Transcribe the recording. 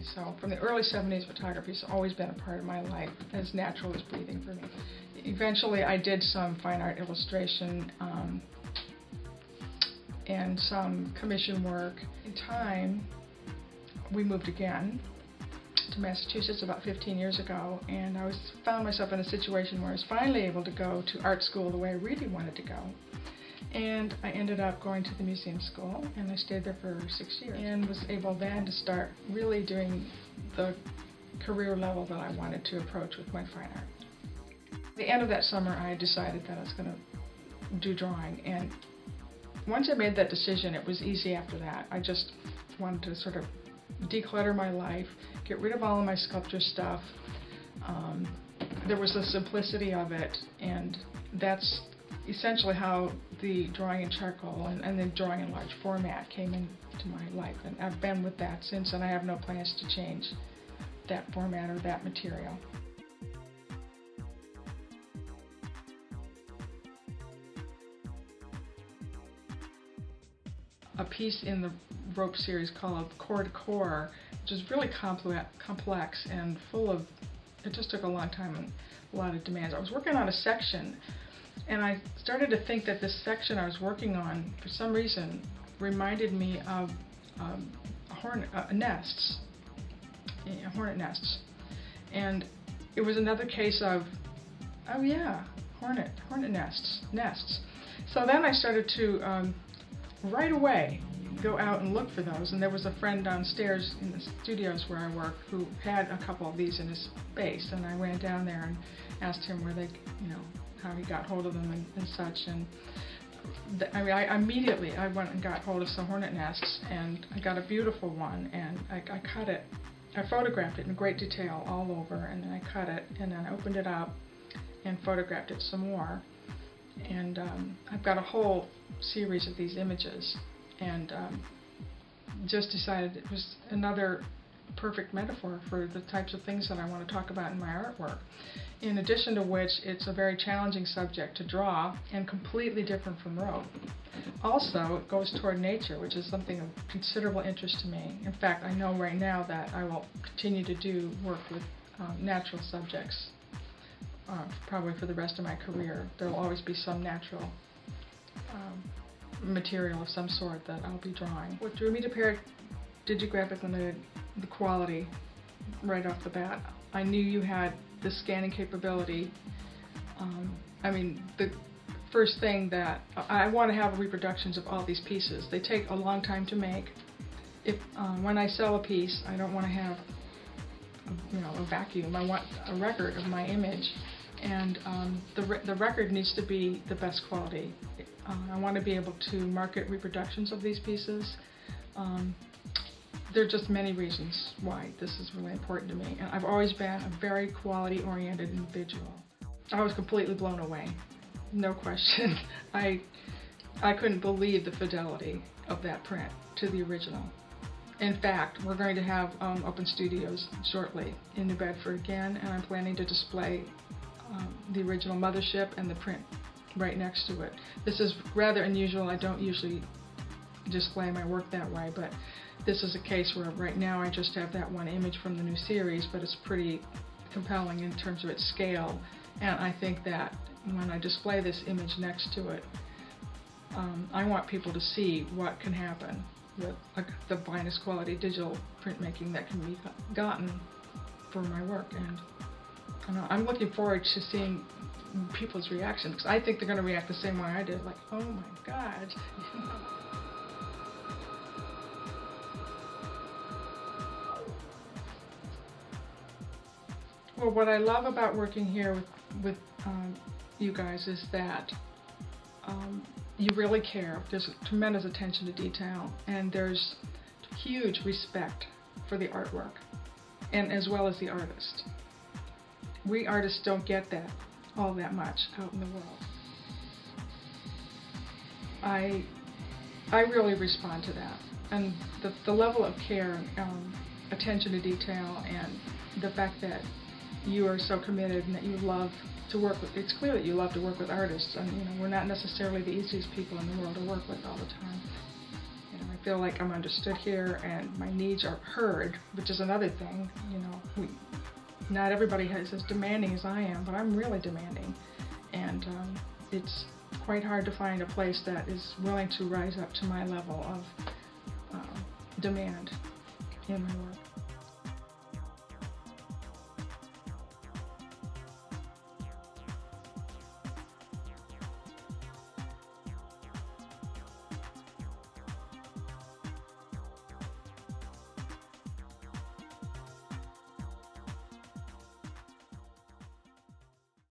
So from the early 70s, photography has always been a part of my life, as natural as breathing for me. Eventually I did some fine art illustration and some commission work. In time, we moved again to Massachusetts about 15 years ago, and I found myself in a situation where I was finally able to go to art school the way I really wanted to go. And I ended up going to the museum school, and I stayed there for 6 years and was able then to start really doing the career level that I wanted to approach with my fine art. At the end of that summer, I decided that I was going to do drawing, and once I made that decision, it was easy after that. I just wanted to sort of declutter my life, get rid of all of my sculpture stuff. There was the simplicity of it, and that's essentially how the drawing in charcoal and then drawing in large format came into my life. And I've been with that since, and I have no plans to change that format or that material. A piece in the rope series called Core to Core, which is really complex and full of, it just took a long time and a lot of demands. I was working on a section, and I started to think that this section I was working on, for some reason, reminded me of hornet nests. And it was another case of, oh yeah, hornet nests. So then I started to right away go out and look for those, and there was a friend downstairs in the studios where I work who had a couple of these in his space, and I ran down there and asked him where they, how he got hold of them and such. And I immediately went and got hold of some hornet nests, and I got a beautiful one, and I cut it. I photographed it in great detail all over, and then I cut it, and then I opened it up and photographed it some more. And I've got a whole series of these images, and just decided it was another perfect metaphor for the types of things that I want to talk about in my artwork. In addition to which, it's a very challenging subject to draw and completely different from rope. Also, it goes toward nature, which is something of considerable interest to me. In fact, I know right now that I will continue to do work with natural subjects, probably for the rest of my career. There will always be some natural material of some sort that I'll be drawing. What drew me to Parrot Digigraphic Limited, the quality right off the bat. I knew you had the scanning capability. I mean, the first thing that I want to have reproductions of all these pieces. They take a long time to make. If when I sell a piece, I don't want to have a vacuum. I want a record of my image, and the record needs to be the best quality. I want to be able to market reproductions of these pieces. There are just many reasons why this is really important to me, and I've always been a very quality-oriented individual. I was completely blown away, no question. I couldn't believe the fidelity of that print to the original. In fact, we're going to have open studios shortly in New Bedford again, and I'm planning to display the original mothership and the print right next to it. This is rather unusual. I don't usually display my work that way, but this is a case where right now I just have that one image from the new series, but it's pretty compelling in terms of its scale, and I think that when I display this image next to it, I want people to see what can happen with the finest quality digital printmaking that can be gotten for my work. And I'm looking forward to seeing people's reactions, because I think they're going to react the same way I did, like, oh my God. Well, what I love about working here with you guys is that you really care. There's tremendous attention to detail, and there's huge respect for the artwork, and as well as the artist. We artists don't get that all that much out in the world. I really respond to that, and the level of care, attention to detail, and the fact that you are so committed and that you love to work with. It's clear that you love to work with artists, and we're not necessarily the easiest people in the world to work with all the time. I feel like I'm understood here and my needs are heard, which is another thing. You know, not everybody is as demanding as I am, but I'm really demanding. And it's quite hard to find a place that is willing to rise up to my level of demand in my work.